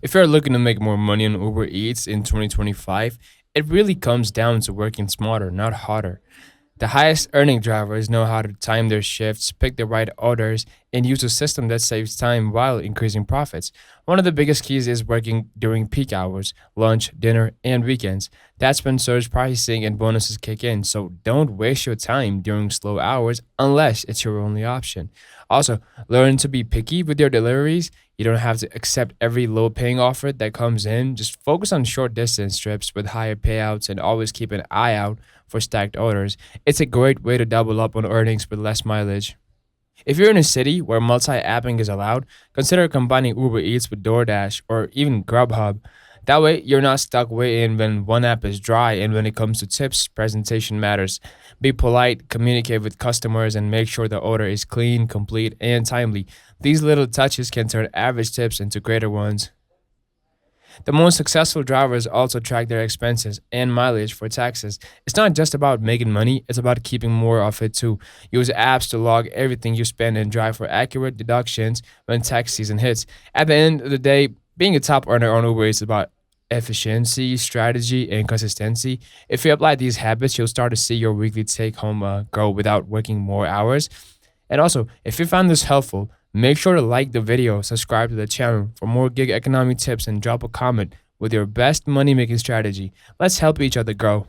If you're looking to make more money on Uber Eats in 2025, it really comes down to working smarter, not harder. The highest earning drivers know how to time their shifts, pick the right orders, and use a system that saves time while increasing profits. One of the biggest keys is working during peak hours, lunch, dinner, and weekends. That's when surge pricing and bonuses kick in, so don't waste your time during slow hours unless it's your only option. Also, learn to be picky with your deliveries. You don't have to accept every low paying offer that comes in. Just focus on short distance trips with higher payouts and always keep an eye out for stacked orders. It's a great way to double up on earnings with less mileage. If you're in a city where multi-apping is allowed, consider combining Uber Eats with DoorDash or even Grubhub. That way, you're not stuck waiting when one app is dry, and when it comes to tips, presentation matters. Be polite, communicate with customers, and make sure the order is clean, complete, and timely. These little touches can turn average tips into greater ones. The most successful drivers also track their expenses and mileage for taxes. It's not just about making money, it's about keeping more of it too. Use apps to log everything you spend and drive for accurate deductions when tax season hits. At the end of the day, being a top earner on Uber is about efficiency, strategy, and consistency. If you apply these habits, you'll start to see your weekly take home grow without working more hours. And also, if you found this helpful, make sure to like the video, subscribe to the channel for more gig economy tips, and drop a comment with your best money making strategy. Let's help each other grow.